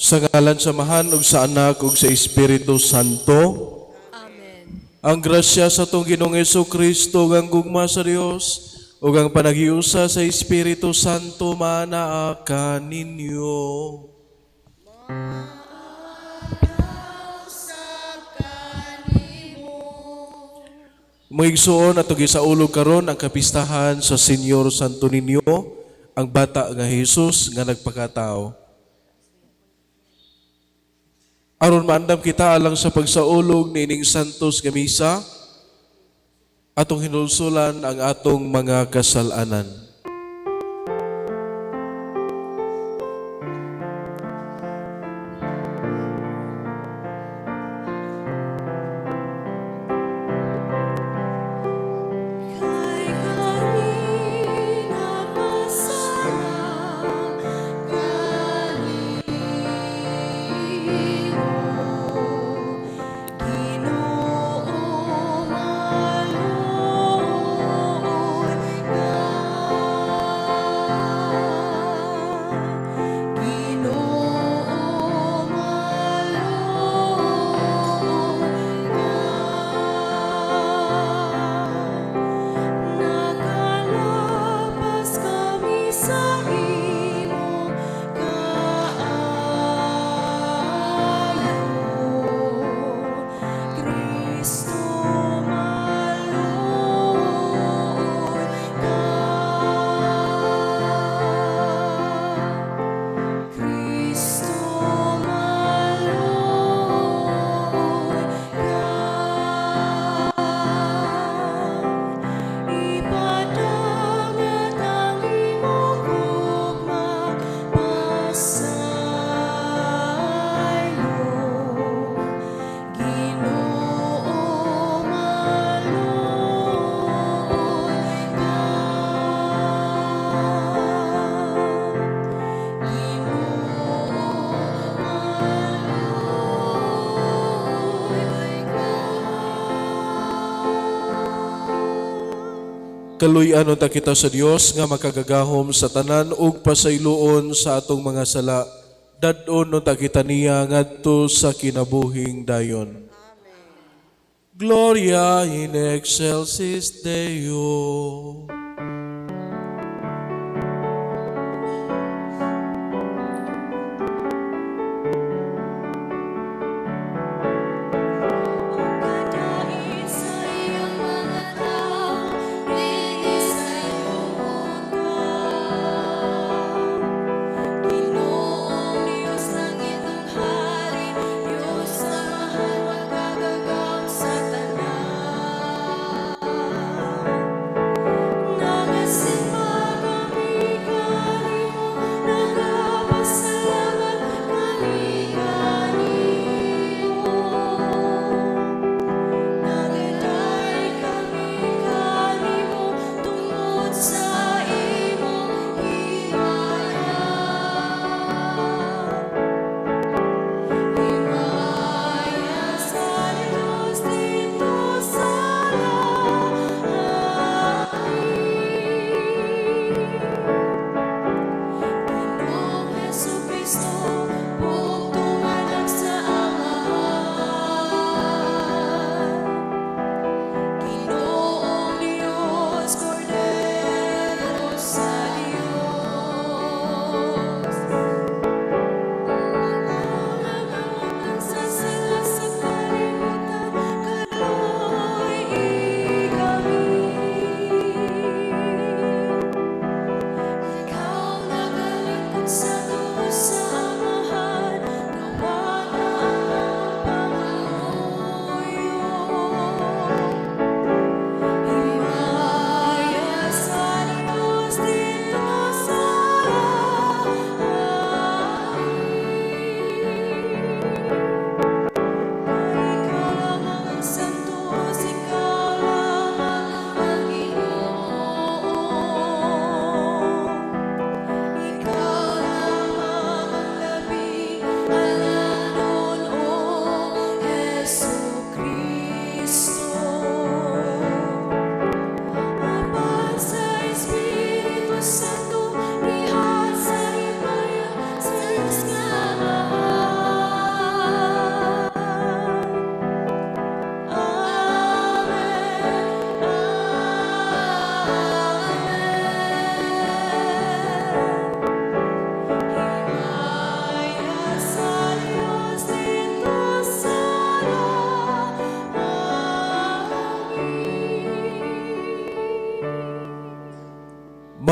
Sa ngalan sa Mahan ug sa Anak ug sa Espiritu Santo. Amen. Ang grasya sa atong Ginoong Jesucristo, ang gugma sa Dios ug ang panagiusa sa Espiritu Santo manaa kaninyo. Muigsuon at gisaulog karon ang kapistahan sa Senyor Santo Niño, ang bata nga Jesus nga nagpakatao. Aron maandam kita alang sa pagsaulog ni ining santos nga misa, atong hinulsulan ang atong mga kasalanan. Kaluy-ano ta kita sa Dios nga makagagahom sa tanan ug pasayloon sa atong mga sala. Dadon no ta kita niya ngadto sa kinabuhing dayon. Gloria in excelsis Deo.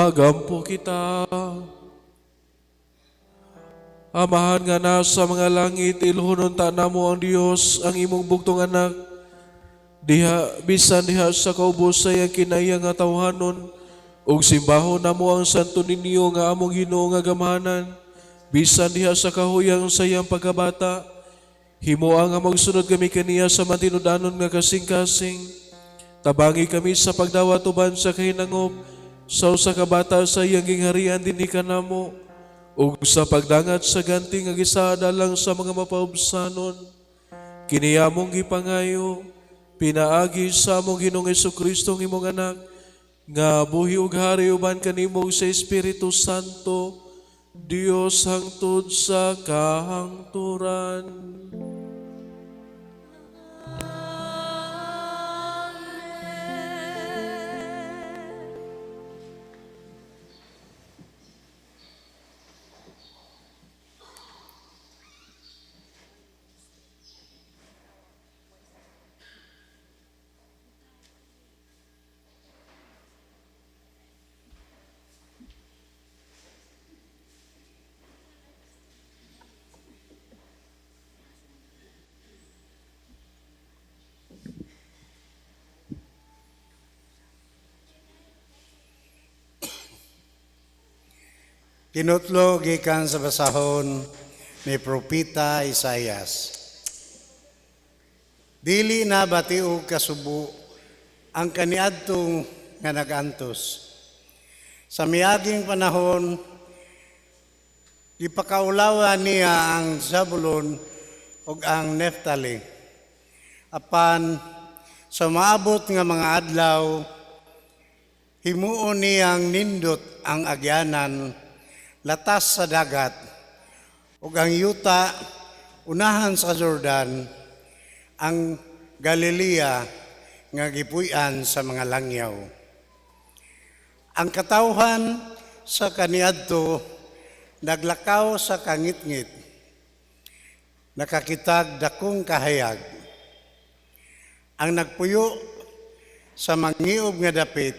magampo kita. Amahan nga nasa mga langit, ilhunon ta namo ang Dios, ang imong bugtong anak. Bisan diha sa kaubos sa iyang kinayang nga tawhanon, ug simbaho namo ang santo ninyo nga among Ginoo nga gamahanan. Bisan diha sa kahuyang sa iyang pagkabata, himoa nga magsunod kami kaniya sa matinudanon nga kasing-kasing. Tabangi kami sa pagdawat uban sa kahinangop, sa usa ka bata sa iyang gingharian dinhi kanamo, ug sa pagdangat sa ganti nga gisada lang sa mga mapaubsanon. Kini among gipangayo, pinaagi sa among Ginoong Jesucristo ng imong anak, nga buhi ug hari uban kanimo sa Espiritu Santo, Dios hangtod sa kahangturan. Kinutlo gikan sa basahon ni Propeta Isaias. Dili na batiog kasubo ang kaniadtong nga nagantos. Sa miaging panahon, ipakaulawan niya ang Zabulon ug ang Neftali. Apan sa maabot nga mga adlaw, himuon niyang nindot ang agyanan latas sa dagat, ug ang yuta unahan sa Jordan, ang Galilea nga gipuy-an sa mga langyaw. Ang katawhan sa kaniadto naglakaw sa kangitngit, nakakitag dakong kahayag. Ang nagpuyo sa mangiog nga dapit,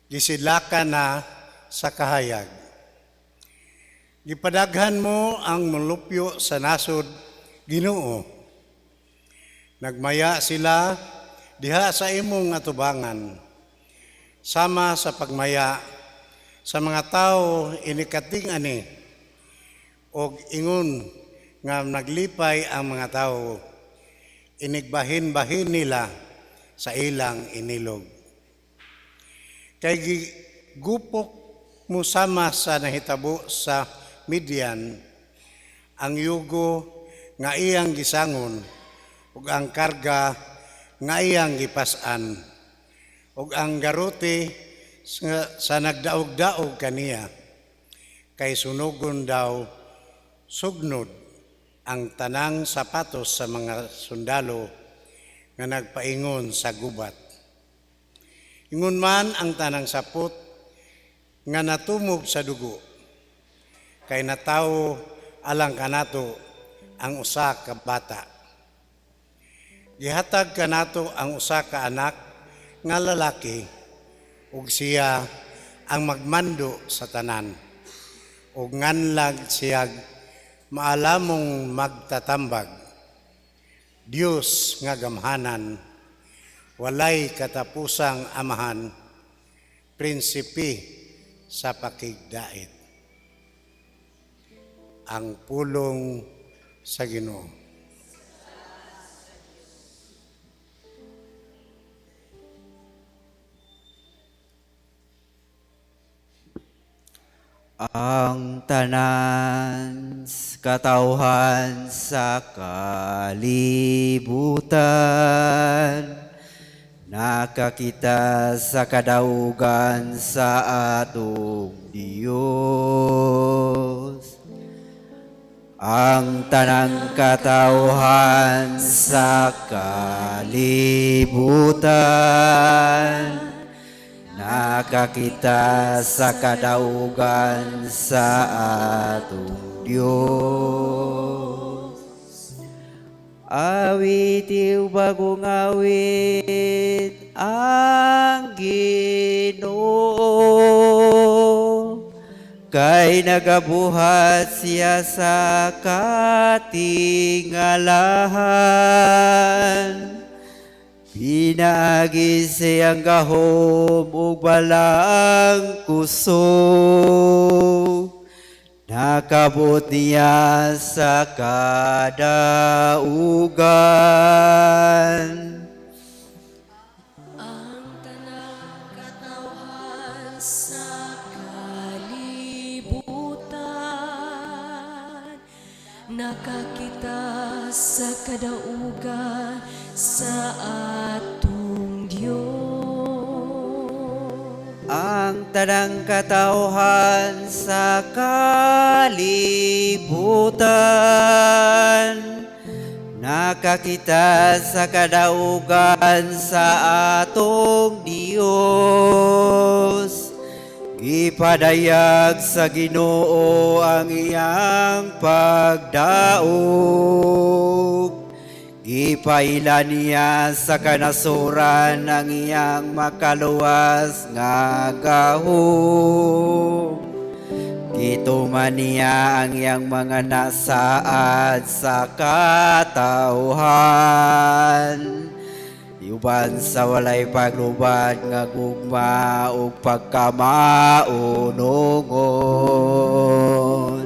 gisidlakan na sa kahayag. Gipadaghan mo ang mulupyo sa nasod, Ginoo. Nagmaya sila diha sa imong atubangan. Sama sa pagmaya sa mga tao inikating ani, og ingon nga naglipay ang mga tao, inigbahin-bahin nila sa ilang inilog. Kay gupok mo sama sa nahitabo sa Midian, ang yugo nga iyang gisangon, ug ang karga nga iyang gipas-an, ug ang garote sa nagdaog-daog kaniya, kay sunugon daw sugnod ang tanang sapatos sa mga sundalo nga nagpaingon sa gubat. Ingon man ang tanang sapot nga natumog sa dugo, kay natawo alang kanato ang usa ka bata. Gihatag kanato ang usa ka anak nga lalaki, ug siya ang magmando sa tanan, ug nganlag siyag maalamong magtatambag. Dios nga gamhanan, walay katapusang amahan, prinsipi sa pakigdait. Ang pulong sa Ginoo. Ang tanan katawhan sa kalibutan, nakakita sa kadaugan sa atong Dios. Ang tanang katawhan sa kalibutan, nakakita sa kadaugan sa atong Diyos. Awit iyong bagong awit ang Ginoo. kay nagabuhat siya sa katingalahan. Pinaagi siyang gahom ug balang kusog. Nakabot niya sa kadaugan. Ang tanang katawhan sa kalibutan, nakakita sa kadaugan sa atong Diyos. Ang tanang katawhan sa kalibutan, nakakita sa kadaugan sa atong Dios. Gipadayag sa Ginoo ang iyang pagdaog. Ipailan niya sa kanasuran ang iyang makaluwas nga gahom. Gituman niya ang iyang mga nasaad sa katauhan. Iuban sa walay paglubad nga gugma o pagkamaunungon.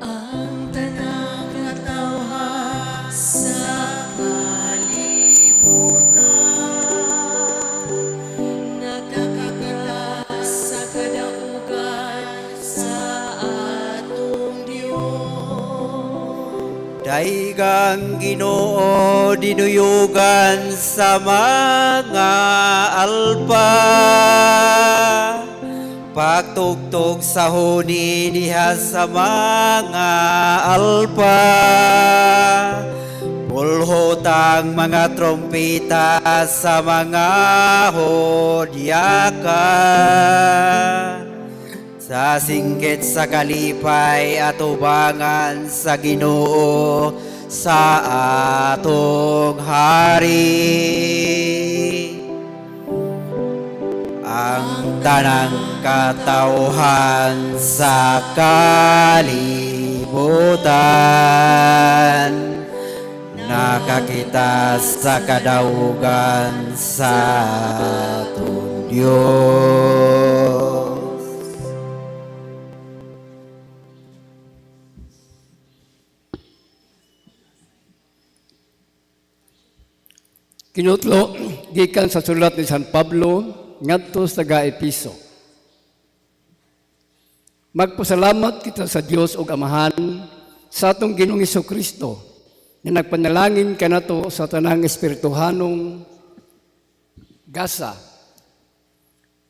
Ang tanang katawhan sa kalibutan, nakakita sa kadaugan sa atong Diyos. Daigang Ginoo dinuyugan sa mga alpa. Pagtugtog sa huni diha sa mga alpa. Pulhotang mga trompeta sa mga hodyaka. Sa singgit sa kalipay at ubangan sa Ginoo sa atong hari. Ang tanang katauhan sa kalibutan, nakakita sa kadaugan sa atong Diyos. Kinutlo, gikan sa sulat ni San Pablo, ngadto sa Episo. Magpasalamat kita sa Dios ug Amahan sa atong Ginoong Kristo na nagpanalangin kanato sa tanang espirituhanong gasa.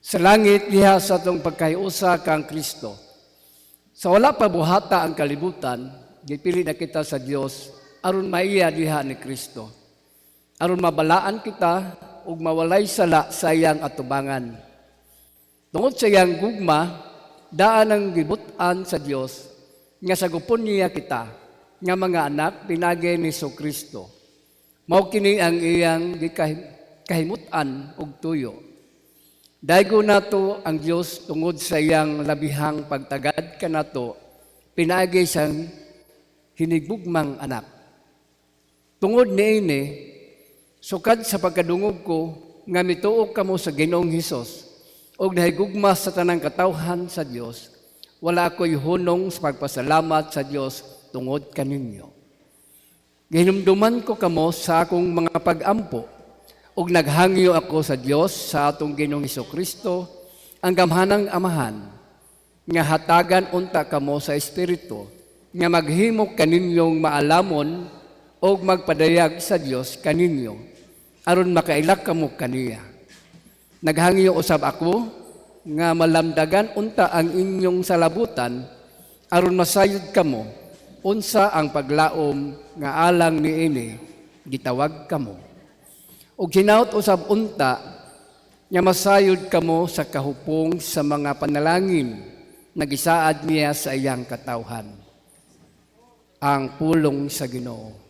Sa langit diha sa atong pagkayusa kang Kristo. Sa wala pa buhata ang kalibutan, gipili na kita sa Dios aron maiya diha ni Kristo. Aron mabalaan kita ug mawalay sala sa iyang atubangan. Tungod sa iyang gugma, daan ang gibutan sa Dios nga sagupon niya kita nga mga anak pinagi ni Kristo. Mao kini ang iyang kahimutan ug tuyo. Daygo nato ang Dios tungod sa iyang labihang pagtagad kanato pinagi siyang hinigbugmang anak. Tungod niini sukad sa pagkadungog ko nga mituok kamo sa Ginoong Hesus ug nahigugma sa tanang katawhan sa Dios, wala ako'y hunong sa pagpasalamat sa Dios tungod kaninyo. Gihinumduman ko kamo sa akong mga pag-ampo ug naghangyo ako sa Dios sa atong Ginoong Kristo ang gamhanang Amahan nga hatagan unta kamo sa espiritu nga maghimo kaninyong maalamon ug magpadayag sa Dios kaninyo aron makailak kamo kaniya. Naghangyo usab ako nga malamdagan unta ang inyong salabutan aron masayod kamo unsa ang paglaom nga alang niini gitawag kamo. Ug hinaut usab unta nga masayod kamo sa kahupong sa mga panalangin na gisaad niya sa iyang katawhan. Ang pulong sa Ginoo.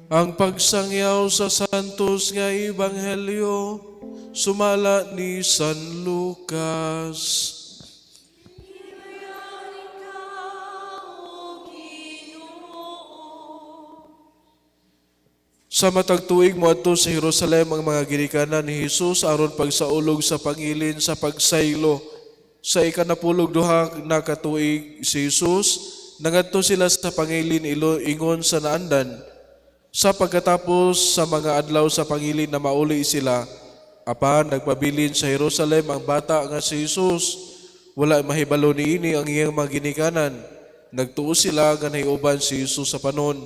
Ang pagsangyaw sa santos nga ebanghelyo sumala ni San Lucas. Sa matag tuig moadto sa Jerusalem ang mga ginikanan ni Hesus aron pagsaulog sa pangilin sa pagsaylo. Sa ikanapulog duha na katuig si Hesus nangadto sila sa pangilin ingon sa naandan. Sa pagkatapos sa mga adlaw sa pangilin na mauli sila, apan nagpabilin sa Jerusalem ang bata nga si Hesus. Wala mahibalo niini ang iyang mga ginikanan. Nagtuo sila nga nahiuban si Hesus sa panon.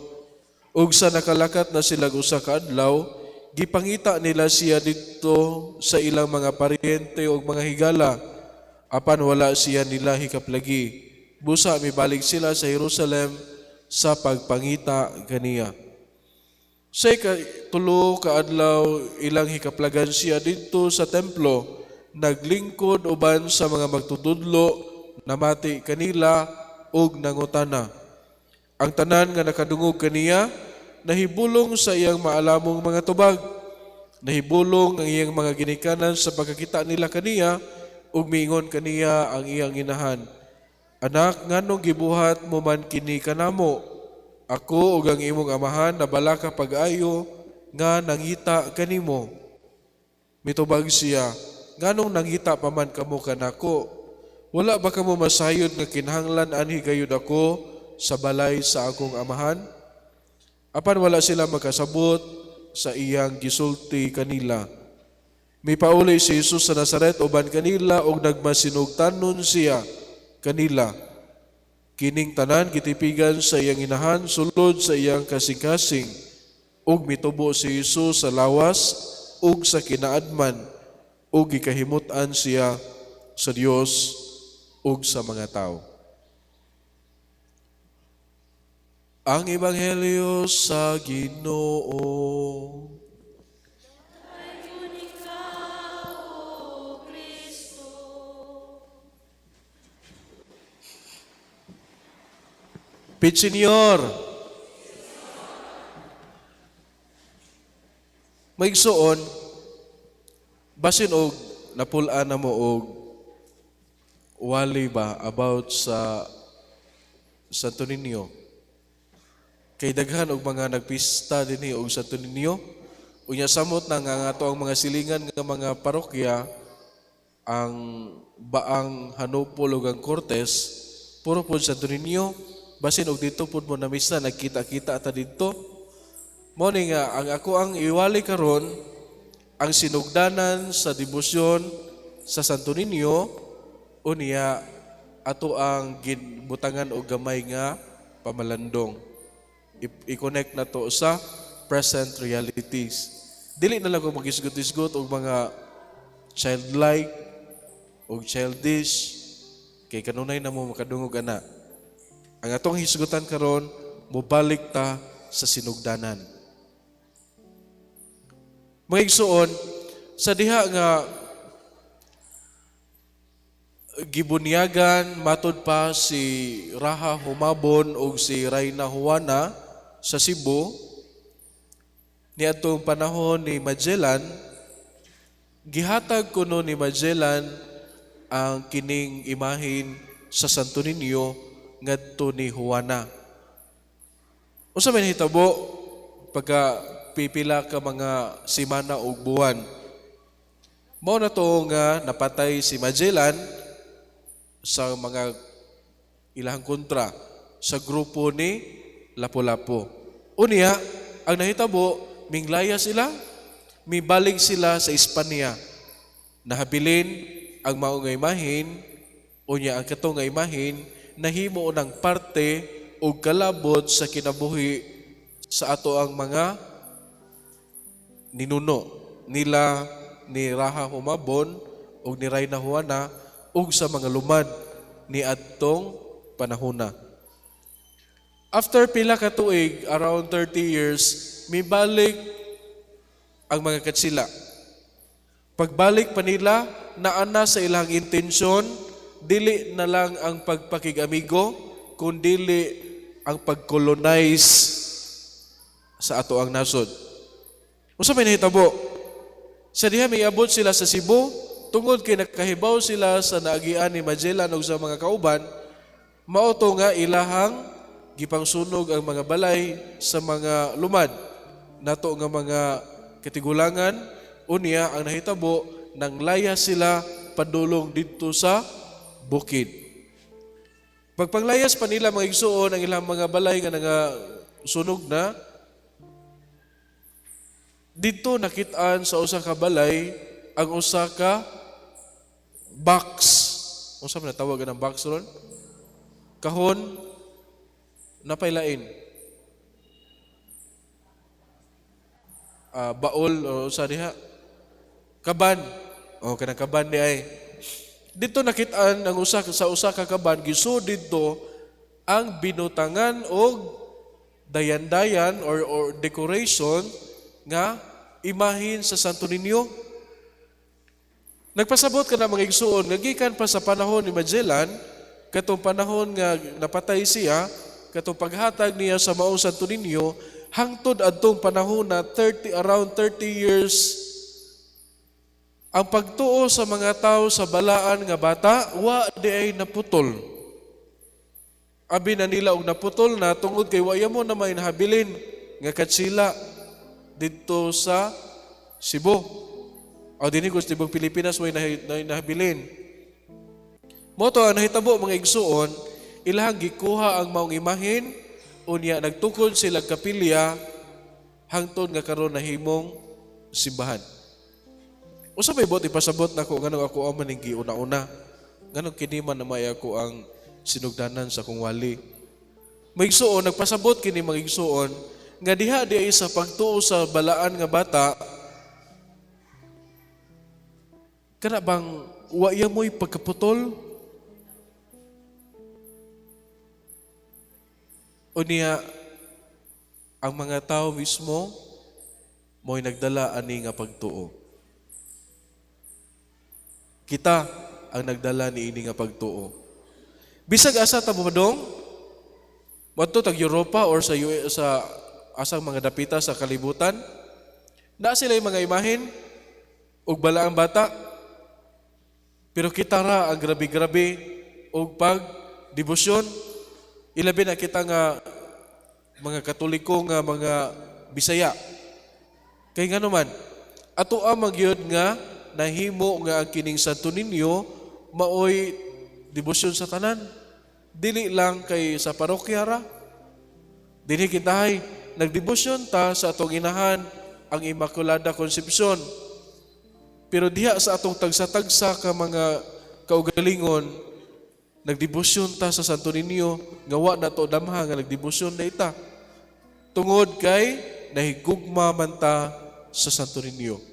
Ug sa nakalakat na sila usa ka adlaw, gipangita nila siya didto sa ilang mga paryente ug mga higala. Apan wala siya nila hikaplagi. Busa mibalik sila sa Jerusalem sa pagpangita kaniya. Sa tulo ka adlaw ilang hikaplagan siya didto sa templo, naglingkod uban sa mga magtutudlo, namati kanila ug nangutana. Ang tanan nga nakadungog kaniya, nahibulong sa iyang maalamong mga tubag. Nahibulong ang iyang mga ginikanan sa pagkakita nila kaniya, ug miingon kaniya ang iyang inahan. Anak, nganong gibuhat mo man kini kanamo? Ako ug ang imong amahan nabala ka pag-ayo nga nangita kanimo. Mitubag siya, nganong nangita pa man kamo kanako? Wala ba kamo masayod nga kinahanglan anhi gayud ako sa balay sa akong amahan? Apan wala sila makasabot sa iyang gisulti kanila. Mipauli si Jesus sa Nazaret uban kanila ug nagmasinugtanon siya kanila. Kining tanan gitipigan sa iyang inahan sulod sa iyang kasing-kasing ug mitubo si Jesus sa lawas ug sa kinaadman ug gikahimutan siya sa Dios ug sa mga tao. Ang Ebanghelyo sa Ginoo. Pit Senyor. Maigsuon, basin og napulaan na mo og wali ba about sa Santo Niño. Kay daghan og mga nagpista dinhi og Santo Niño. Unya samot na nga ato ang mga silingan nga mga parokya, ang Baang Hanupol ug ang Cortes, puro pod Santo Niño. Basin og dito pod mo na misa nagkita-kita ata dito. Mao ni nga ang ako ang iwali karon ang sinugdanan sa debosyon sa Santo Niño unya ato ang ginbutangan og gamay nga pamalandong. I-connect na to sa present realities. Dili na lang ko magisgot-isgot og mga childlike og childish kay kanunay na mo makadungog ana. Ang atong hisgutan karon mobalik ta sa sinugdanan. Mga igsuon, sa diha nga gibunyagan matud pa si Raha Humabon ug si Reyna Juana sa Cebu, niadtong panahon ni Magellan, gihatag kuno ni Magellan ang kining imahin sa Santo Niño ngadto ni Juana. Unsa man hitabo pagka pipila ka mga semana o buwan? Mao na to nga napatay si Magellan sa mga ilahang kontra sa grupo ni Lapu-Lapu. Unya, ang nahitabo, minglaya sila, mibalik sila sa Espanya. Nahabilin ang mao nga imahin, unya ang kato nga imahin, nahimo ng parte o kalabot sa kinabuhi sa ato ang mga ninuno nila ni Raha Humabon o ni Reyna Juana o sa mga lumad ni adtong panahona. After pila ka tuig, around 30 years, mibalik ang mga katsila. Pagbalik pa nila, naana sa ilang intensyon, dili na lang ang pagpakigamigo, kundi ang pag-colonize sa ato ang nasod. Usa may nahitabo. Sa diha may abot sila sa Cebu, tungod kay nakahibaw sila sa naagian ni Magellan ug sa mga kauban, mao to nga ilahang gipangsunog ang mga balay sa mga lumad nato nga mga katigulangan. Unya ang nahitabo nang laya sila padulong didto sa bukid. Pagpanglayas pa nila mga igsuon ang ilang mga balay nga sunog na, dito nakitaan sa usa ka balay ang usa ka box. Unsa man tawag ng box ron? Kahon napailain. Baol o sa diha. Kaban. O kanang kaban di ay. Dito nakitaan ang sa usa ka kaban gisud dito ang binutangan og dayan-dayan or decoration nga imahin sa Santo Niño. Nagpasabot ka na mga igsuon, nagikan pa sa panahon ni Magellan, katong panahon nga napatay siya, katong paghatag niya sa maong Santo Niño, hangtod adtong panahon na around 30 years, ang pagtuo sa mga tao sa balaan nga bata, wa di ay naputol. Abi na nila og naputol na tungod kay waya mo na may nahabilin nga katsila dito sa Cebu. O dinhi ko sa tibok Pilipinas way nahabilin. Moto ang nahitabo mga igsuon, ilahang gikuha ang maong imahin, unya nagtukod sila kapilya hangtod nga karon nahimong simbahan. Usa may bot ipasabot nako nganong ako ang maning giuna-una. Nganong kini man na may ako ang sinugdanan sa kong wali. Maigsuon nagpasabot kini mga igsuon nga diha di ay sa pagtuo sa balaan nga bata, kana bang waya mo'y pagkaputol? O niya, ang mga tao mismo mo'y nagdala ani nga pagtuo. Kita ang nagdala ni ini nga pagtuo. Bisag asa ta bumadong, madto tag Europa or sa asang mga dapita sa kalibutan, na sila yung mga imahin ug balaang bata. Pero kita ra ang grabe-grabe ug pag-debosyon. Ilabi na kita nga mga Katoliko nga mga Bisaya. Kay ngano man, ato ang magyud nga nahimo nga ang kining Santo Niño maoy debosyon sa tanan. Dili lang kay sa parokya ra. Dinhi kitahay nagdebosyon ta sa atong inahan ang Immaculada Concepcion. Pero diha sa atong tagsa-tagsa ka mga kaugalingon, nagdebosyon ta sa Santo Niño, nga wa na to damha nga nagdebosyon na ita. Tungod kay nahigugma man ta sa Santo Niño.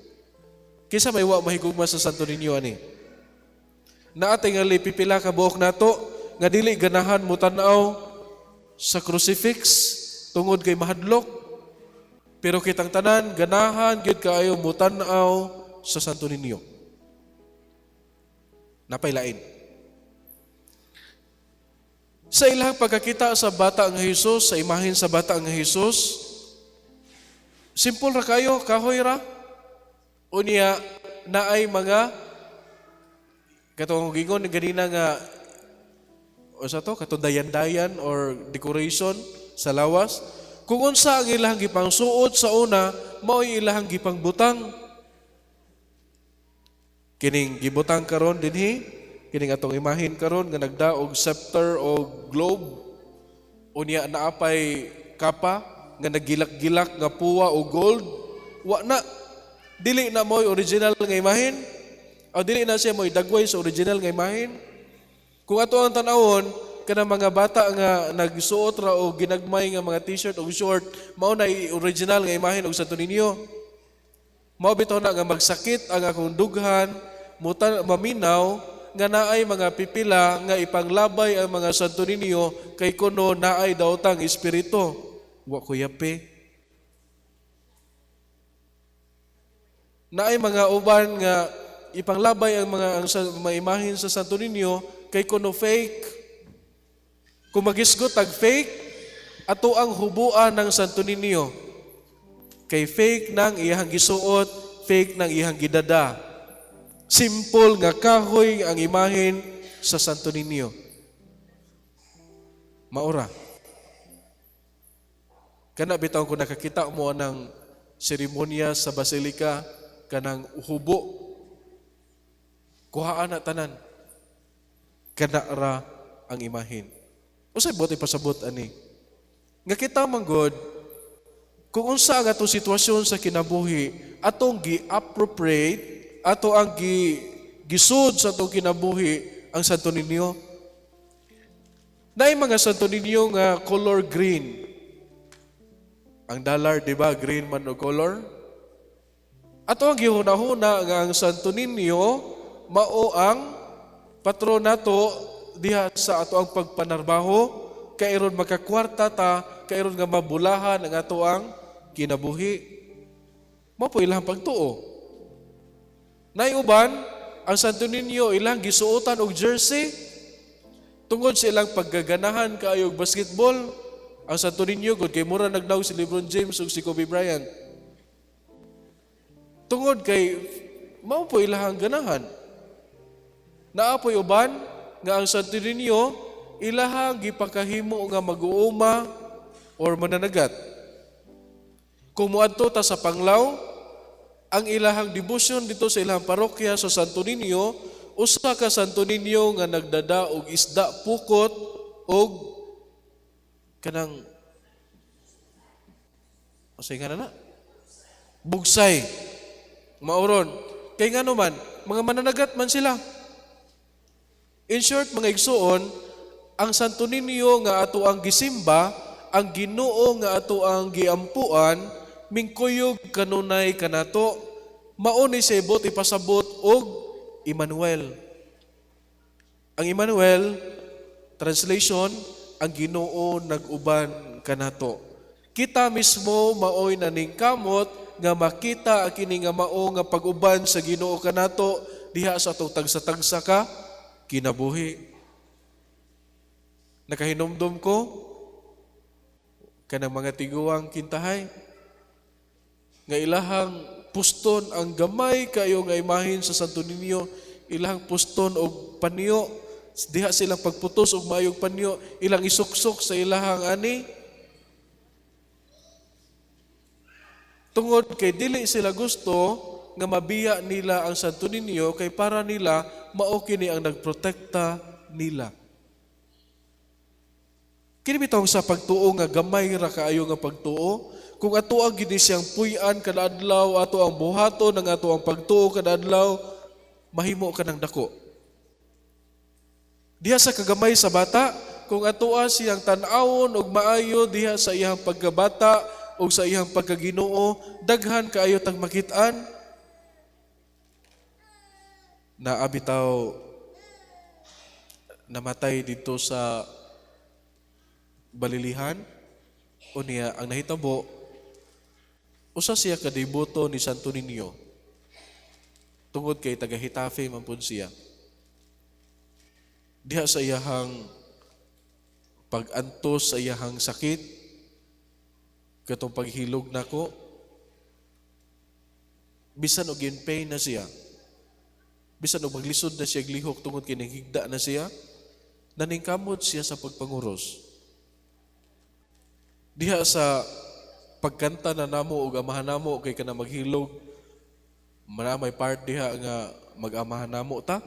Kisa may wa mahigugma sa Santo Niño ani. Naatay nga pipila ka buok nato nga dili ganahan mo tan-aw sa crucifix tungod kay mahadlok. Pero kitang tanan ganahan gyud kaayo mo tan-aw sa Santo Niño. Napailain. Sa ilang pagkakita sa bata ang Jesus, sa imahin sa bata ang Jesus, simple ra kayo, kahoy ra. Unya, naay mga katong gingon ganina nga o sa to, katong dayan-dayan or decoration sa lawas. Kung unsa ang ilang gipang suot sa una, mao'y ilang gipang butang. Kining gibutang karon dinhi, kining atong imahin karon nga nagdaog scepter o globe, unya naapay kapa nga nagilak-gilak nga puwa o gold, wa na. Dili na mo'y original nga imahin, o dili na siya mo'y dagway sa original nga imahin. Kung ato ang tanawon, kana mga bata nga nagsuot ra o ginagmay nga mga t-shirt o short, mao na original nga imahin og Santo Niño. Mao bitaw na nga magsakit ang akong dughan, maminaw nga naay mga pipila nga ipanglabay ang mga Santo Niño kay kuno naay daotang espiritu. Wa ko yape. Naay mga uban nga ipanglabay ang mga imahin sa Santo Niño kay kuno fake. Kung magisgot tag fake, ato ang hubuan ng Santo Niño. Kay fake nang iyang gisuot, fake nang iyang gidada. Simple nga kahoy ang imahen sa Santo Niño. Maura. Kana bitaw ko nakakita mo ng seremonya sa basilika kanang uhubo. Kuhaan na tanan. Kana ra ang imahen. Usay buti pasabot ani. Nga kita manggod kung unsa ang atong sitwasyon sa kinabuhi, atong gi-appropriate, ato ang gisud sa atong kinabuhi ang Santo Niño. Naay mga Santo Niño nga color green. Ang dollar, di ba, green man o color? Ato ang gihuna-huna nga ang Santo Niño mao ang patron nato diha sa ato ang pagpanarbaho, kairon makakwarta ta, kairon nga mabulahan ang ato ang kinabuhi. Mao po ilang pagtuo. Nay uban, ang Santo Niño ilang gisuotan og jersey tungod sa ilang paggaganahan kaayog basketball. Ang Santo Niño gud kay mura nagdaw si LeBron James ug si Kobe Bryant. Tungod kay mao po ilang ganahan. Naapoy uban nga ang Santo Niño ilahang gipakahimo nga mag-uuma or mananagat. Kung muadto ta sa Panglao, ang ilahang devotion dito sa ilahang parokya sa Santo Niño, usa ka Santo Niño nga nagdada og isda pukot og kanang usay nga na bugsay. Mauron. Kay ngano man, mga mananagat man sila. In short, mga igsuon, ang Santo Niño nga ato ang gisimba, ang Ginoo nga ato ang giampuan, mingkuyog kanunay kanato, mao ni sebot ipasabot og Emmanuel. Ang Emmanuel, translation, ang Ginoo nag-uban kanato. Kita mismo maoy naningkamot nga makita kini nga mao nga pag-uban sa Ginoo kanato diha sa atong tagsa-tagsa ka kinabuhi. Nakahinumdum ko kanang mga tiguang kintahay nga ilahang puston ang gamay kayo nga imahin sa Santo Niño, ilahang puston og panyo, diha silang pagputos og mayong panyo, ilang isuksok sa ilahang ani. Tungod kay dili sila gusto nga mabiya nila ang Santo Niño kay para nila mao kini ang nagprotekta nila. Kini bitaw sa pagtuo nga gamay ra kaayo nga pagtuo. Kung ato ang gini siyang puy-an kada adlaw, ato ang buhaton ng ato ang pagtuo kada adlaw, mahimo ka ng dako. Diha sa kagamay sa bata, kung ato siyang tan-awon og maayo diha sa iyang pagkabata o sa iyang pagkaginoo, daghan kaayo tang makit-an. Naabitaw namatay dito sa balilihan o niya ang nahitabo usa siya ka deboto ni Santo Niño tungod kay taga Hitafe man pud siya diha sa iyahang pag-antos sa iyahang sakit katong paghilog nako bisan og in-pain na siya bisan og maglisod na siya glihok tungod kay naghigda na siya naningkamot siya sa pagpanguros. Diha sa pagkanta na namo ug amahan namo kay kana maghilog may part diha nga mag-amahan namo ta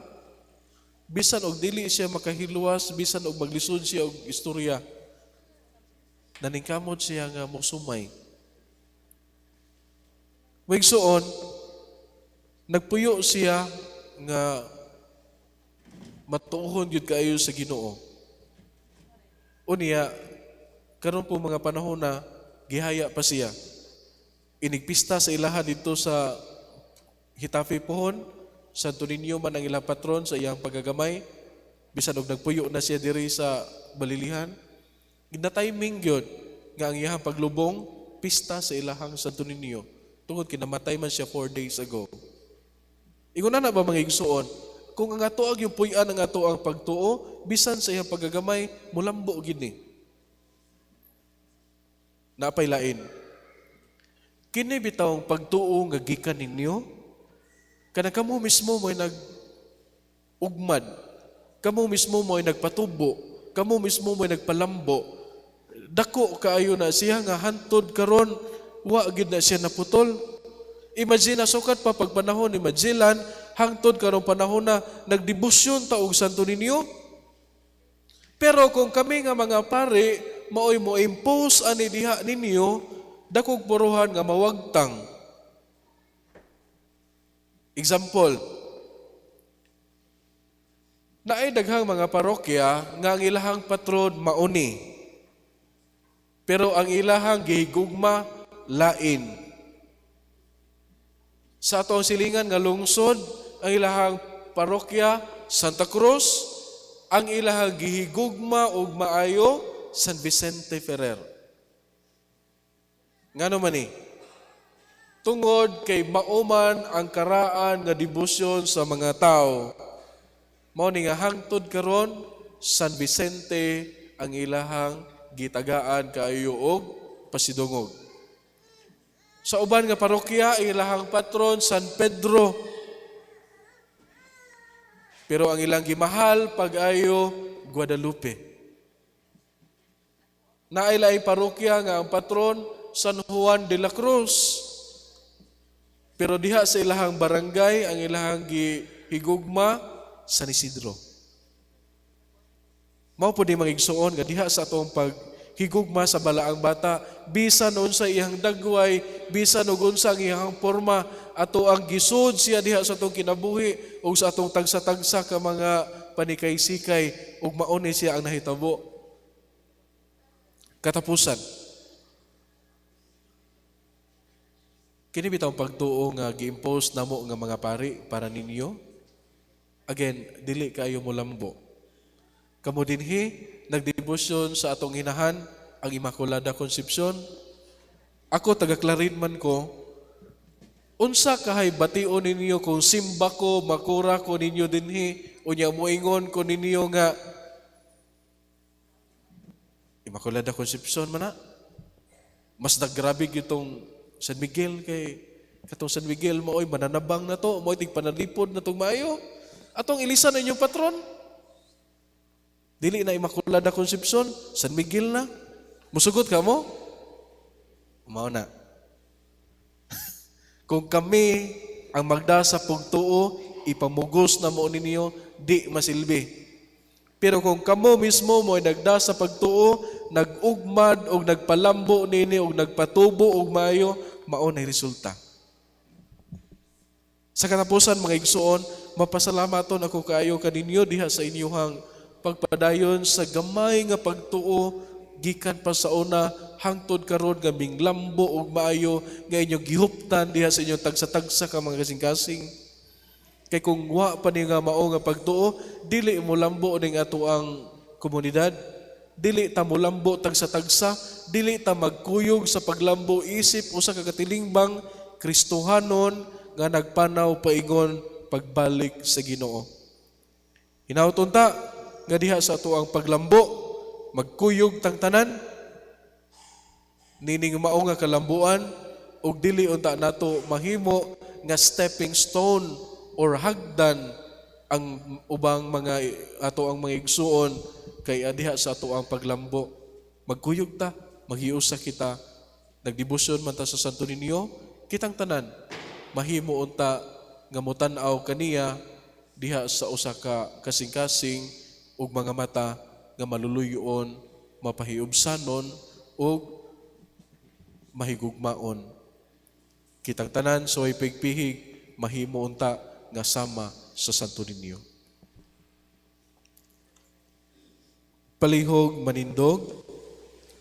bisan og dili siya makahilwas bisan og maglisod siya og istorya naningkamot siya nga mosumay wigsuon nagpuyo siya nga matuhon gyud kaayo sa Ginoo unya karon po mga panahon na gihaya pa siya. Inigpista sa ilaha dito sa Hitafe pohon, Santo Niño man ang ilang patron sa iyang pagagamay, bisan og nagpuyo na siya diri sa balilihan. Gina-timing gyud nga ang iyang paglubong pista sa ilahang Santo Niño. Tungod kinamatay man siya 4 days ago. Ingon na ba mga igsuon, kung ang ato ang yung puy-an ang ato ang pagtuo, bisan sa iyang pagagamay, mulambo gini. Napay lain. Kini bitawng pagtuo nga gikan ninyo, kana kamo mismo mo'y nag-ugmad, kamo mismo mo'y nagpatubo, kamo mismo mo'y nagpalambo. Dako kaayo na siya nga hantod karon wa gid na siya naputol. Imagine na sukat pa pagpanahon ni Magellan, hangtod karong panahon na nagdebosyon ta og Santo Niño. Pero kung kami nga mga pare maoy mo impose ani diha ninyo, dakog puruhan nga mawagtang. Example, naay daghang mga parokya nga ang ilahang patron mauni. Pero ang ilahang gihigugma lain. Sa atong silingan nga lungsod, ang ilahang parokya Santa Cruz, ang ilahang gihigugma og maayo San Vicente Ferrer. Ngano man ni? Tungod kay mauman ang karaan nga debosyon sa mga tao. Mao ni nga hangtod karon San Vicente ang ilahang gitagaan kaayo og pasidungog. Sa uban nga parokya ang ilahang patron San Pedro. Pero ang ilang gimahal pag-ayo Guadalupe. Nailay parokya nga ang patron San Juan de la Cruz. Pero diha sa ilahang barangay, ang ilahang higugma, San Isidro. Mao po di magigsuon nga diha sa atong paghigugma sa balaang bata, bisan unsa iyang dagway, bisan ug unsa ang iyang porma, ato ang gisud siya diha sa atong kinabuhi o sa atong tagsa-tagsa ka mga panikay-sikay ug mauni siya ang nahitabo. Katapusan, kini bitawng pagtuo nga gi-impose namo nga mga pari para ninyo. Again, dili kayo mo lambo. Kamo dinhi nagdebosyon sa atong inahan ang Immaculada Concepcion. Ako taga-Clarin man ko. Unsa kahay bation ninyo kung simba ko, makura ko ninyo dinhi, unya moingon ko ninyo nga Immaculada Concepcion man na. Mas naggrabe gitong San Miguel kay katong San Miguel maoy mananabang na to, maoy tigpanalipod na tong maayo. Atong ilisan na inyong patron. Dili na Immaculada Concepcion, San Miguel na. Musugot ka mo? Mao na. Kung kami ang magdasa pagtuo, ipamugos na mo ninyo, di masilbi. Pero kung kamo mismo mo ay nagdasa pagtuo, nag-ugmad o nagpalambo nini o nagpatubo o maayo, mao na resulta. Sa katapusan mga igsuon, mapasalamaton ako kaayo kaninyo diha sa inyong pagpadayon sa gamay nga pagtuo gikan pa sa una hangtod karon nga minglambo og maayo nga inyong gihuptan diha sa inyong tagsa-tagsa ka mga kasing-kasing. Kay kung wa pa ni nga mao nga pagtuo, dili mo lambo ning ato ang komunidad, dili ta mo lambo tagsa-tagsa, dili ta magkuyog sa paglambo isip usa ka katilingbang Kristohanon nga nagpanaw paingon pagbalik sa Ginoo. Hinauton ta nga diha sa ato ang paglambo, magkuyog tang tanan, nining mao nga kalambuan ug dili unta nato mahimo nga stepping stone or hagdan ang ubang mga ato ang mga igsuon kay diha sa ato ang paglambo. Magkuyog ta, maghiusa kita, nagdebosyon man ta sa Santo Niño, kitang tanan mahimo unta nga mutan-aw kaniya diha sa usa ka kasing-kasing ug mga mata nga maluluyon, mapahiubsanon ug mahigugmaon. Kitang tanan so ay pigpihig mahimo unta nga sama sa Santo Niño. Palihog manindog,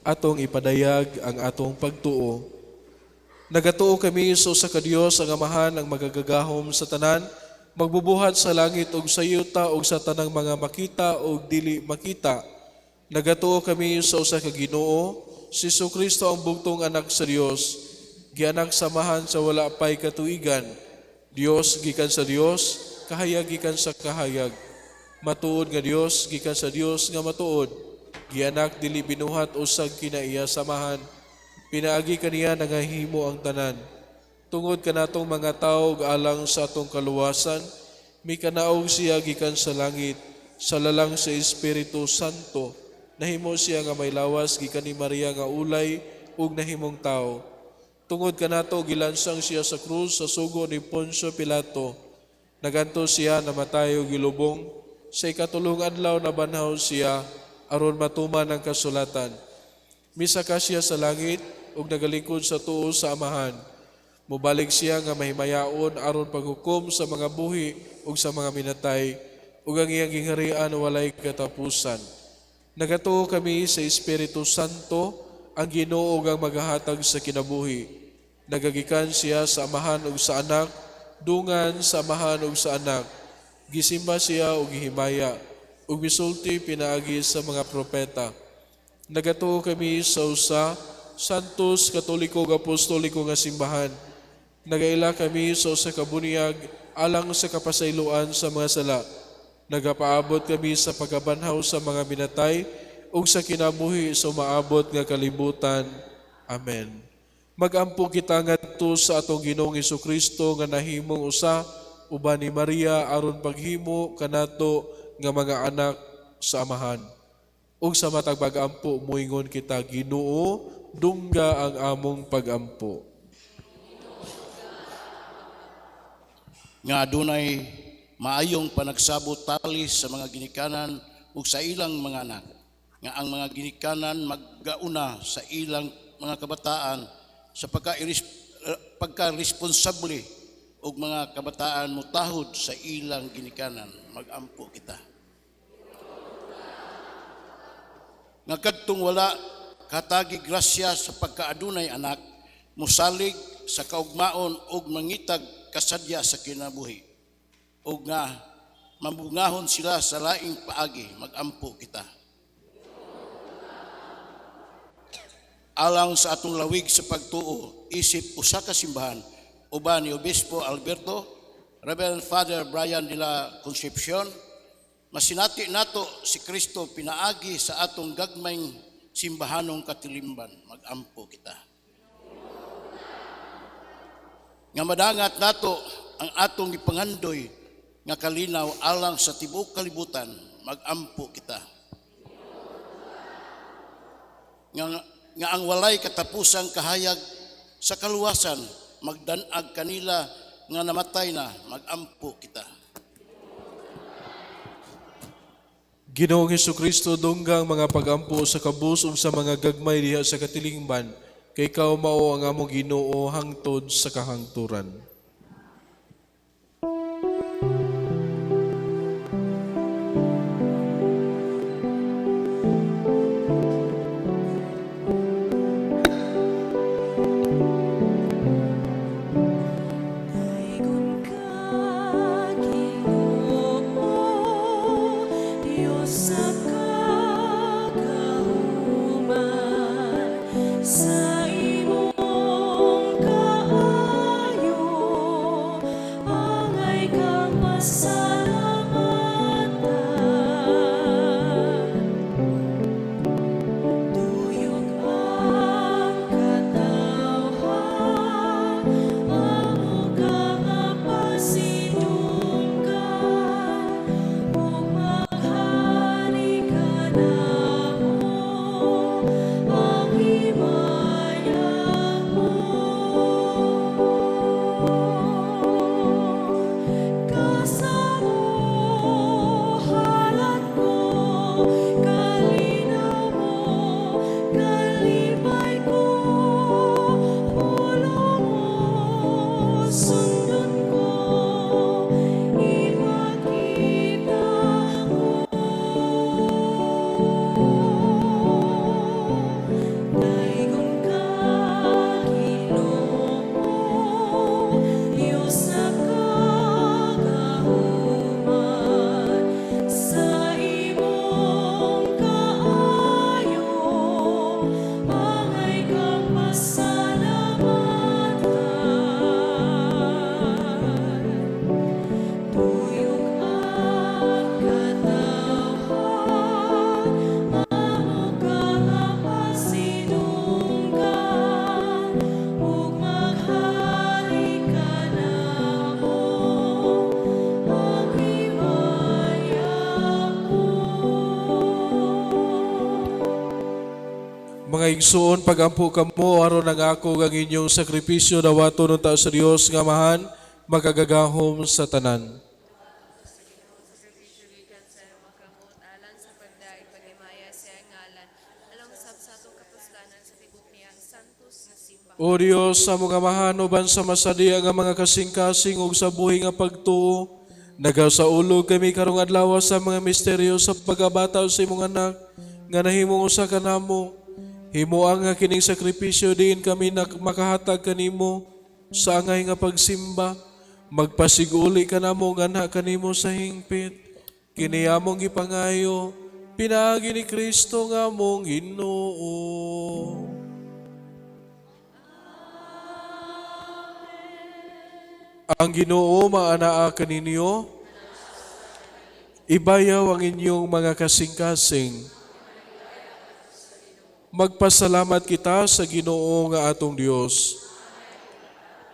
atong ipadayag ang atong pagtuo. Nagatuo kami sa Dios ang Amahan ang magagagahom sa tanan, magbubuhat sa langit ug sa yuta ug sa tanang mga makita ug dili makita. Nagatuo kami sa usa ka Ginoo, si Jesucristo ang bugtong anak sa Dios, gianak samahan sa wala pay katuigan. Dios gikan sa Dios, kahayag gikan sa kahayag. Matuod nga Dios gikan sa Dios nga matuod. Gianak dili binuhat usag kinaiya samahan. Pinaagi kaniya nangahimo ang tanan. Tungod kanatong mga tao ug alang sa atong kaluwasan, mikanaog siya gikan sa langit, sa lalang sa Espiritu Santo. Nahimo siya nga may lawas gikan ni Maria nga ulay ug nahimong tao. Tungod kanato gilansang siya sa krus sa sugo ni Poncio Pilato. Naganto siya namatay ug gilubong. Sa ikatulong adlaw nabanhaw siya aron matuman ang kasulatan. Misaka siya sa langit ug nagalingkod sa tuo sa Amahan. Mubalik siya nga mahimayaon aron paghukom sa mga buhi ug sa mga minatay ug ang iyang gingharian walay katapusan. Nagatuo kami sa Espiritu Santo, ang Ginoo ug ang maghahatag sa kinabuhi. Nagagikan siya sa Amahan ug sa Anak, dungan sa Amahan ug sa Anak. Gisimba siya ug gihimaya ug misulti pinaagi sa mga propeta. Nagatuo kami sa usa, santos, katoliko ug apostoliko nga simbahan. Nagaila kami sa usa ka bunyag alang sa kapasayloan sa mga sala. Nagapaabot kami sa pagkabanhaw sa mga minatay ug sa kinabuhi sa maabot nga kalibutan. Amen. Magampo kita ngadto sa atong Ginoong Hesukristo nga nahimong usa uban ni Maria aron paghimo kanato nga mga anak sa Amahan. Ug sa matag pag-ampo moingon kita, Ginoo, dungga ang among pag-ampo. Nga adunay maayong panagsabot tali sa mga ginikanan ug sa ilang mga anak. Nga ang mga ginikanan maggauna sa ilang mga kabataan sa pagka-responsable ug mga kabataan mutahod sa ilang ginikanan. Magampo kita. Nga kadtong wala katagi grasya sa pagkaadunay anak, musalig sa kaugmaon ug mangitag kasadya sa kinabuhi. Ug nga mabungahon sila sa laing paagi, magampo kita. Alang sa atong lawig sa pagtuo, isip usa ka simbahan, uban ni Obispo Alberto, Reverend Father Brian de la Concepcion, masinati nato si Kristo pinaagi sa atong gagmayng simbahanong katilimban, magampo kita. Nga madangat nato ang atong ipangandoy nga kalinaw alang sa tibuok kalibutan, magampo kita. Nga ang walay katapusang kahayag sa kaluwasan, magdanag kanila nga namatay na, magampo kita. Ginoong Hesukristo, dunggang mga pagampo sa kabus ug sa mga gagmay diha sa katilingban, kay ikaw mao ang among Ginoo hangtod sa kahangturan. Daigon ka, Ginoo, Dios sa kagahuman, sa imong kaayo Mga igsoon, pagampo kamo aron ang ako ang inyong sakripisyo dawato nun ta sa Dios nga mahan makagagahom sa tanan. Suligan sa makamot alang sa pagdaig pagimaya sa ngalan along sa atong kapuslanan sa tibok niya santos nga simbahan. O Dios, sa mga mahan uban sa masadiya nga mga kasing-kasing ug sa buhi nga pagtuo, nagasaulog kami karong adlaw sa mga misteryo sa pagabataw sa imong anak nga nahimong usa ka namo. Himuang nga kining sakripisyo diin kami makahatag kanimo sa angay nga pagsimba. Magpasiguli ka namo nga na kanimo sa hingpit. Kini among gipangayo, pinaagi ni Kristo nga among Ginoo. Ang Ginoo maanaa kaninyo, ibayaw ang inyong mga kasing-kasing. Magpasalamat kita sa Ginoo nga atong Dios.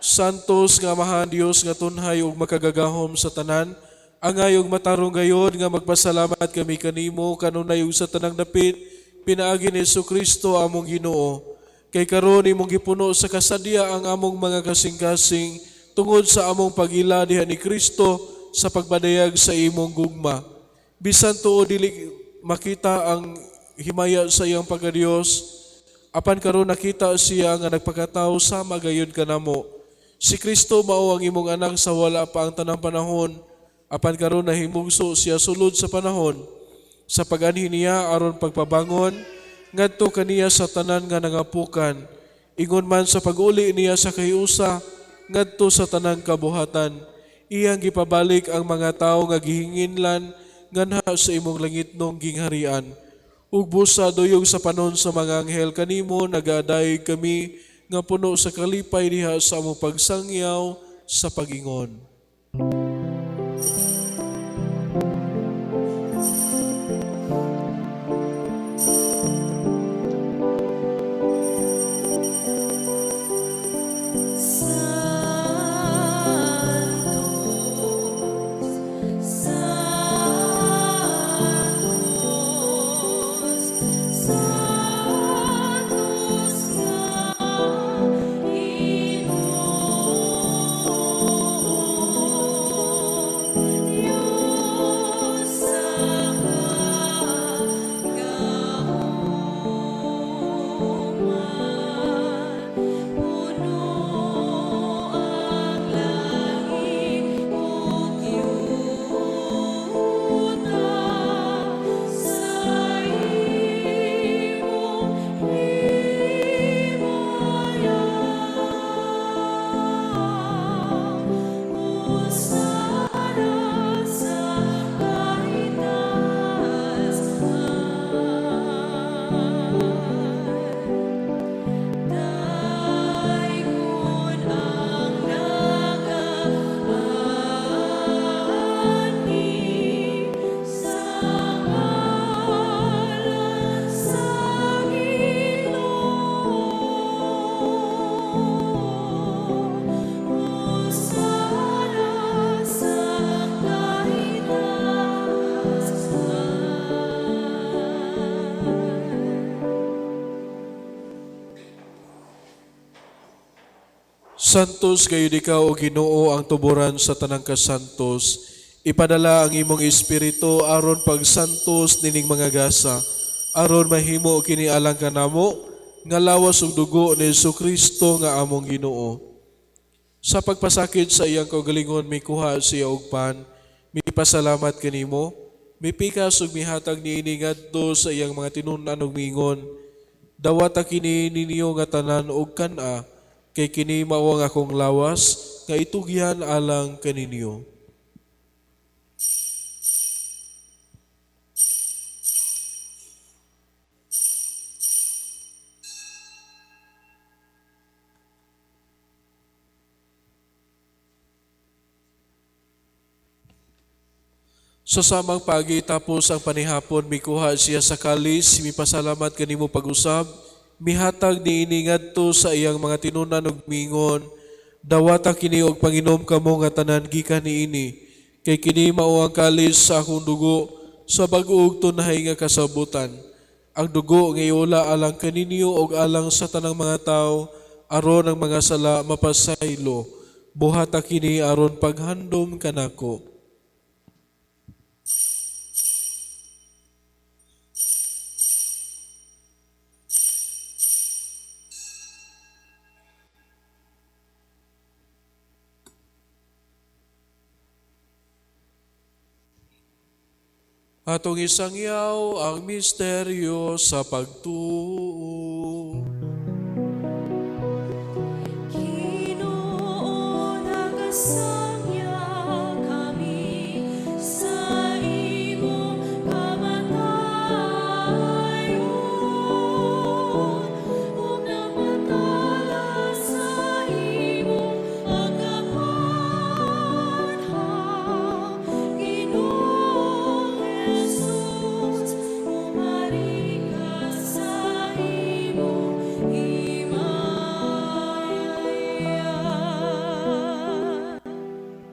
Santos nga mahan Dios nga tunhay ug makagagahom sa tanan, angay ug matarong gayod nga magpasalamat kami kanimo kanunay ug sa tanang dapit pinaagi ni Jesucristo among Ginoo. Kay karon imong gipuno sa kasadya ang among mga kasing-kasing tungod sa among pagila diha ni Kristo sa pagpadayag sa imong gugma. Bisan tuod dili makita ang himaya sa iyang pagkadiyos, apan karon nakita siya nga nagpakatao sama gayon kanamo. Si Kristo mao ang imong anak sa wala pa ang tanang panahon, apan karon nahimugso siya sulod sa panahon. Sa pag-anhi niya aron pagpabangon ngadto kaniya sa tanan nga nangapukan, ingon man sa pag-uli niya sa kahiusa ngadto sa tanang kabuhatan. Iyang gipabalik ang mga tawo nga gihinginlan nganha sa imong langitnong gingharian. Ug busa duyog sa panon sa mga anghel kanimo nagaday kami nga puno sa kalipay diha sa among pagsangyaw sa pagingon. Santos gayud ikaw o Ginoo ang tuburan sa tanang kasantos. Ipadala ang imong espiritu aron pagsantos nining mga gasa, aron mahimo kini alang kanamo nga lawas ug dugo ni Jesucristo nga among Ginoo. Sa pagpasakit sa iyang kaugalingon mikuha siya og pan, mipasalamat kanimo, mipikas ug mihatag niini ngadto sa iyang mga tinunan ug mingon, dawata kini ninyo nga tanan og kana, kay kini mao ang akong lawas nga itugyan alang kaninyo. Sa samang pagi tapos ang panihapon mikuha siya sa kalis, mipasalamat kanimo pag-usab, mihatag niini ngadto sa iyang mga tinunan ug mingon, dawata kini og panginom kamo nga tanan gikan niini, kay kini mao ang kalis sa akong dugo sa bag-o ug tunay nga kasabutan. ang dugo nga iula alang kaninyo og alang sa tanang mga tao aron ang mga sala mapasaylo. Buhata kini aron paghandom kanako. Atong isangyaw ang misteryo sa pagtuo. Ginoo, nagasangya kami sa imong kamatayon, ug nagpatala sa imong pagkapanha. Ginoong Jesus, umari ka sa imong himaya.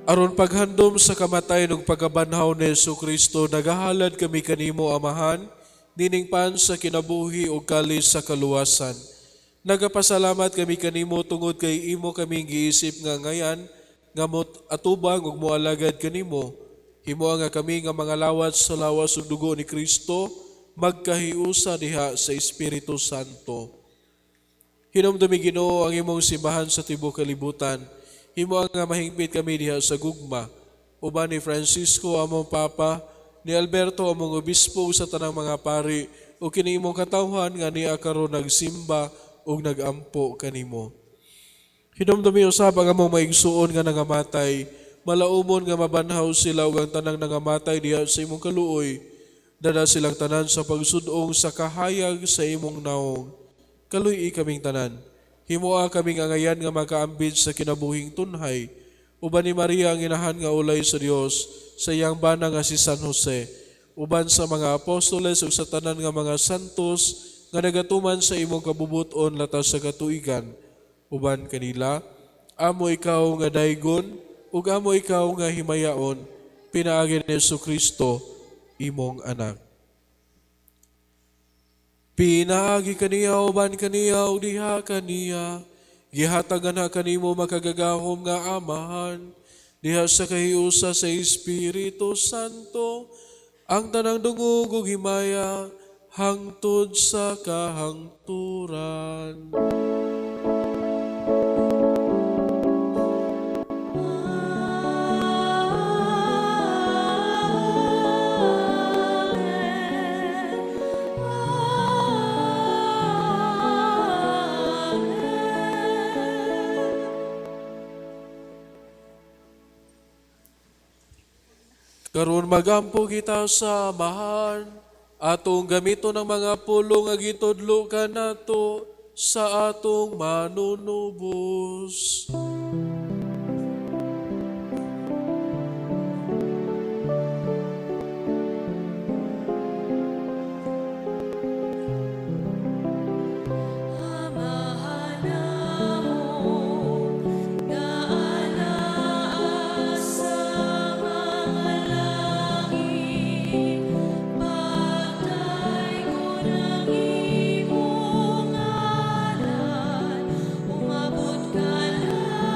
Aron paghandom sa kamatayon ug pagkabanhaw ni Jesucristo, nagahalad kami kanimo, Amahan, niningpan sa kinabuhi ug kalis sa kaluwasan. Nagapasalamat kami kanimo tungod kay imo kami giisip nga ngayan nga atubang ug moalagad kanimo. Himoa nga kami nga mga lawat sa lawas ug dugo ni Kristo magkahiusa diha sa Espiritu Santo. Hinumdumi Ginoo ang imong simbahan sa tibuok kalibutan. Himo nga mahingpit kami diha sa gugma. Uban ni Francisco among Papa, ni Alberto among obispo sa tanang mga pari, o kini imong katawhan nga niya karon nagsimba ug nagampo kanimo. Hinumdumi usab ang among maigsuon nga nangamatay, malaumon nga mabanhaw sila ug ang tanang nangamatay diha sa imong kaluoy. Dada silang tanan sa pagsudong sa kahayag sa imong naong. Kaluy kaming tanan. Himoa kaming angayan nga makaambit sa kinabuhing tunhay. Uban ni Maria ang inahan nga ulay sa Dios, sa iyang bana nga si San Jose. Uban sa mga apostoles ug sa tanan nga mga santos nga nagatuman sa imong kabubuton latas sa katuigan. Uban kanila, amo ikaw nga daygon ug amo ikaw nga himayaon, pinaagi ni Jesucristo, imong anak. Pinaagi kaniya uban kaniya ug diha kaniya, gihatagan na kanimo makagagahom nga Amahan, diha sa kahiusa sa Espiritu Santo, ang tanang dungog ug himaya hangtod sa kahangturan. Karon magampo kita sa Amahan, atong gamito ng mga pulong nga gitudlo kanato sa atong manunubos. Amahan namon nga anaa sa mga langit, pagdaygon ang imong ngalan, umabot ka lang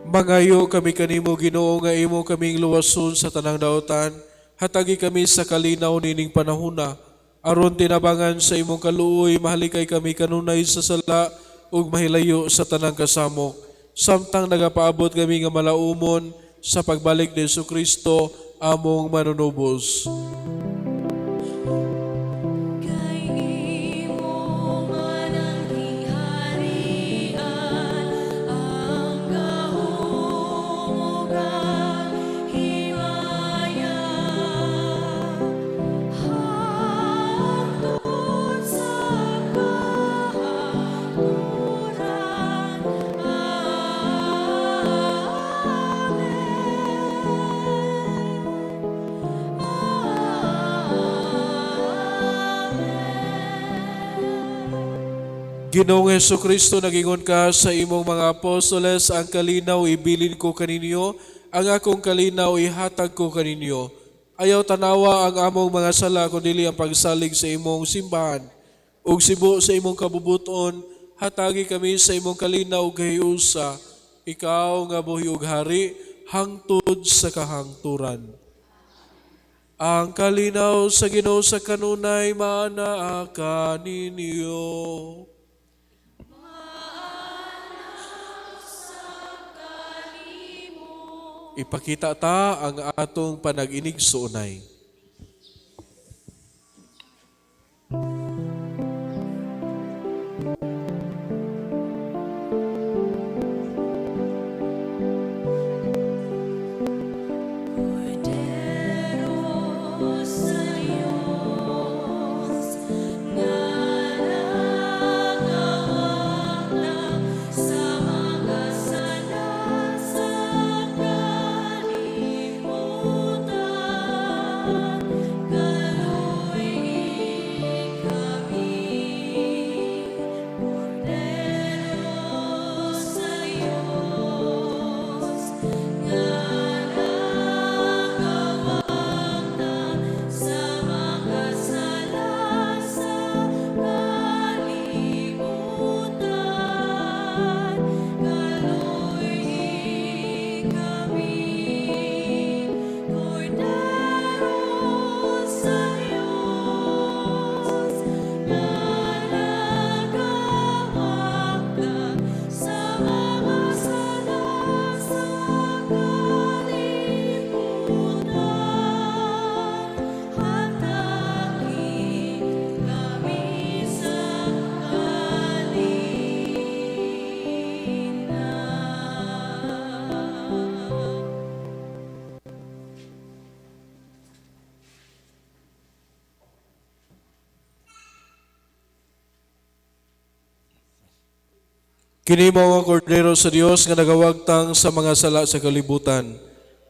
Mangayo kami kanimo Ginoo nga imo kaming luwason sa tanang daotan, hatagi kami sa kalinaw nining panahuna. Aron tinabangan sa imong kaluoy, mahalikay kami kanunay sa sala ug mahilayo sa tanang kasamok. Samtang nagapaabot kami nga malaumon sa pagbalik ni Jesucristo among manunubos. Kay imo man ang giharian, ang gahom ug ang himaya, hangtod sa kahaturan. Ginoong Jesucristo, nagingon ka sa imong mga apostoles, ang kalinaw ibilin ko kaninyo, ang akong kalinaw ihatag ko kaninyo. Ayaw tanawa ang among mga sala, kundi ang pagsalig sa imong simbahan. Ug sibo sa imong kabubuton, hatagi kami sa imong kalinaw ug kahiusa. Ikaw nga buhi ug hari, hangtod sa kahangturan. Ang kalinaw sa Ginoo sa kanunay maanaa kaninyo. Ipakita ta ang atong panag-inig suunay. Cordero sa Diyos, nga nagawag na sa mga sala sa kalimutan, kaluy kami. Cordero sa Diyos, nga nagawag na sa mga sala sa kalimutan, kaluy kami. Cordero sa Diyos, nga nagawag na sa mga sala sa kalimutan, hatagi kami sa kalinaw. Kini mao ang kordero sa Dios nga nagawagtang sa mga sala sa kalibutan.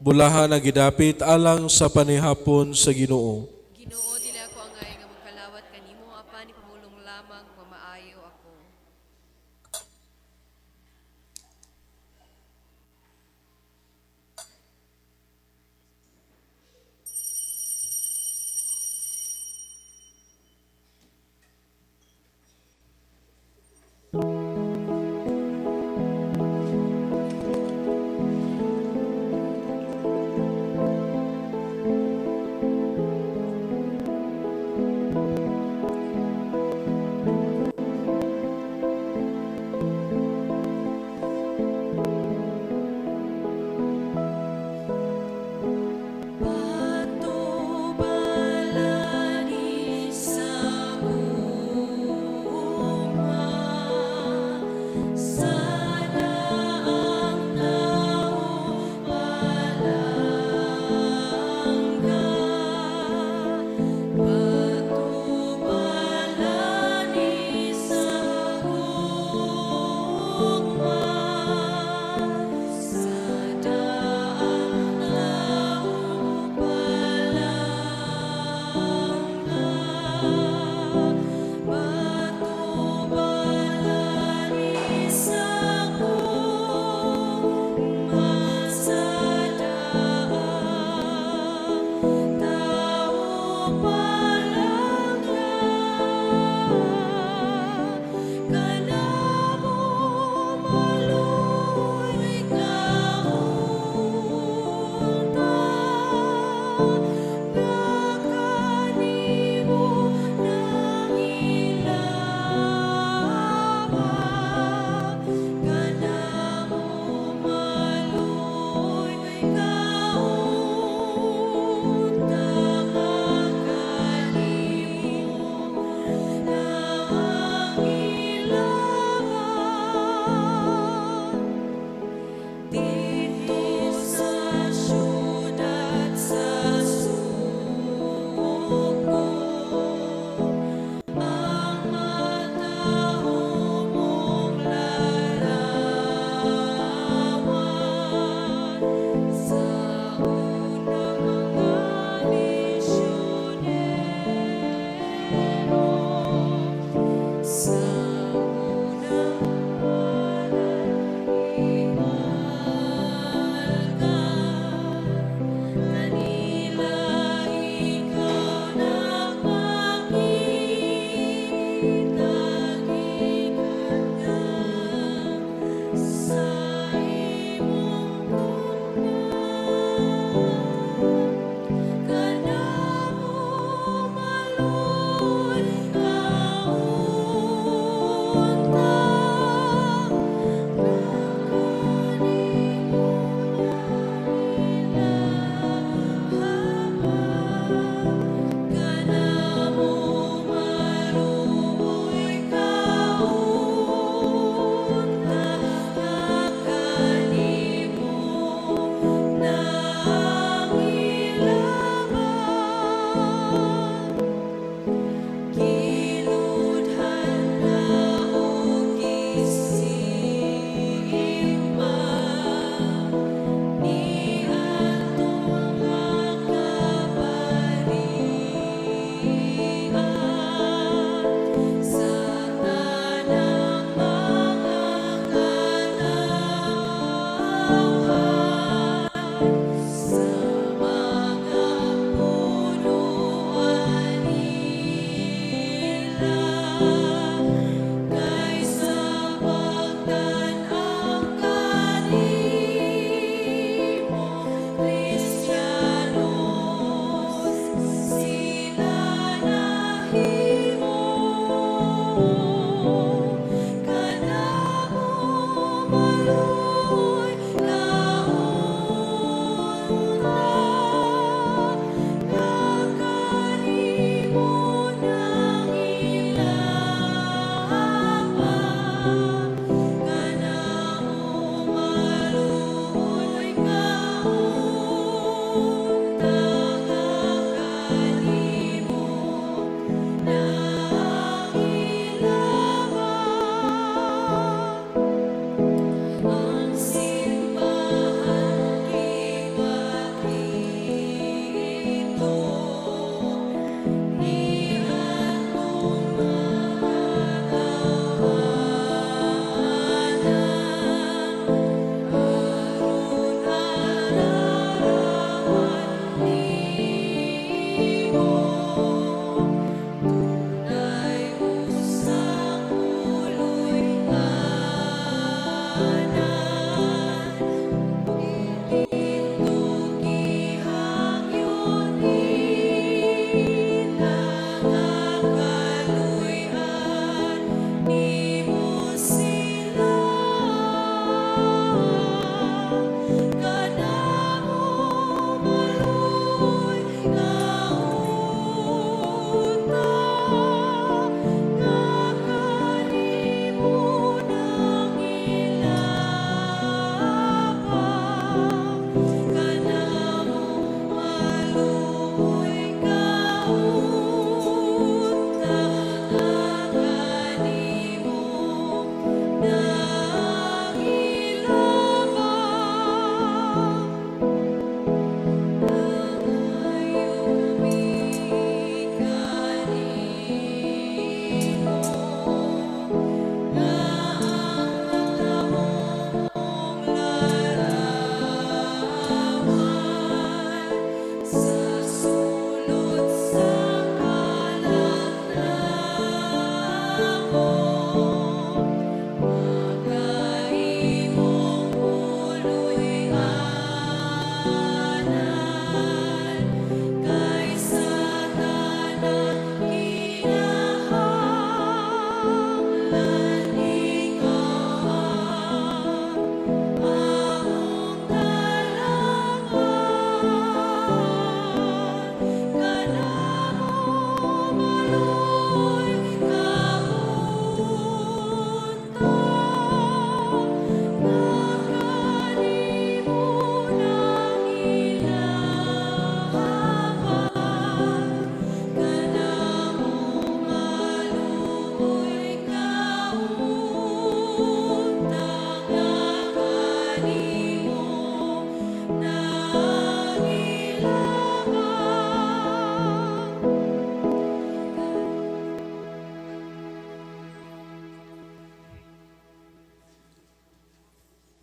Bulahan ang gidapit alang sa panihapon sa Ginoo. Ginoo, dili ako angay nga magkalawat kanimo, apan ipamulong lamang mamaayo ako. Patubalani sa guma, sana ang naupalangga. Patubalani sa guma, sana ang naupalangga. Patubalani sa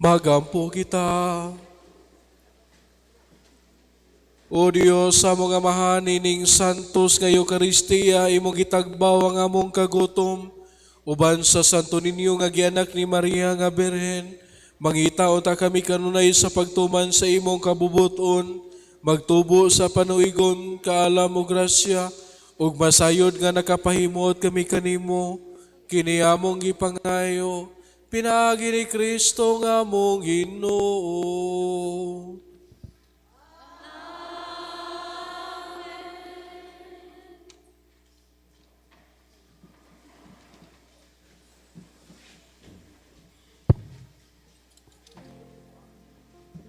Magampo kita. O Dios, sa mga mahanining santos nga Eucharistia, imong gitagbaw ang among kagutom, uban sa Santo Niño nga gianak ni Maria nga Birhen, mangitaon ta kami kanunay sa pagtuman sa imong kabubuton, magtubo sa panuigon, kaalam o grasya, ug masayod nga nakapahimot kami kanimo, kini among gipangayo, pinaagi ni Kristo nga among Ginoo.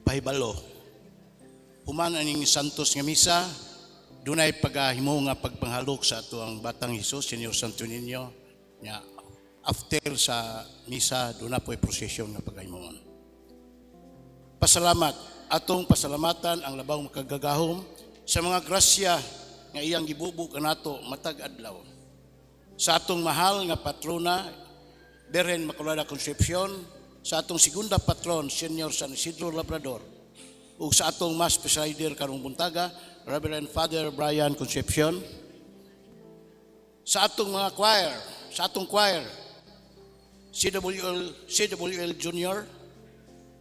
Pahibalo. Human aning santos nga misa, dunay pagahimo nga pagpanghalok sa ato ang batang Hesus, Senyor Santo Niño, nga after sa misa, doon na po'y prosesyon nga pagahimoon. Pasalamat, atong pasalamatan ang labaw makagagahom sa mga grasya nga iyang gibubo kanato matag adlaw. Sa atong mahal nga patrona, Birhen Immaculada Concepcion, sa atong segunda patron, Senyor San Isidro Labrador, ug sa atong Mass Presider karong buntaga, Reverend Father Brian Concepcion, sa atong mga choir, sa atong choir, CWL Junior,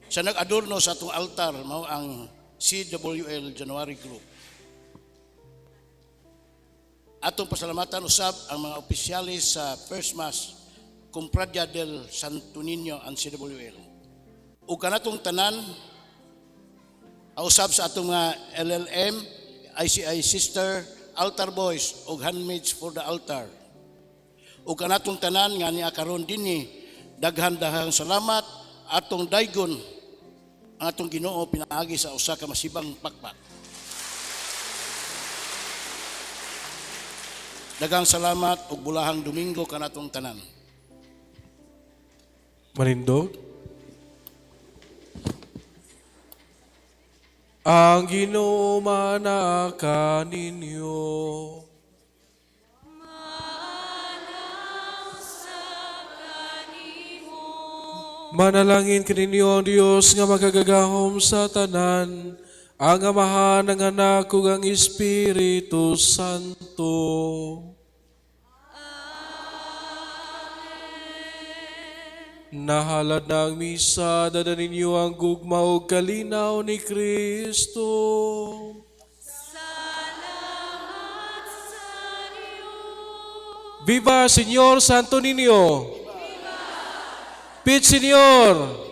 sa nag-adorno sa atong altar, mao ang CWL January Group. Atong pasalamatan usab ang mga opisyalis sa First Mass, Cumpradya del Santo Niño ang CWL. Ug kanatong tanan, ausab sa atong mga LLM, ICI Sister, Altar Boys, ug Handmaids for the Altar. Ug kanatong tanan nga niya karon dinhi, daghan-dahang salamat atong daygon ang atong Ginoo pinaagi sa usa ka masibang pakpak. Daghang salamat ug bulahang Domingo kanatong tanan. Manindog. Ang Ginoo manaka ninyo. Manalangin kaninyo ang Dios nga makagagahom sa tanan, ang Amahan, ang Anak, ug ang Espiritu Santo. Nahalad na ang misa, dada ninyo ang gugma ug kalinaw ni Kristo. Salamat sa Diyos. Viva Señor Santo Niño! Viva! Pit Señor!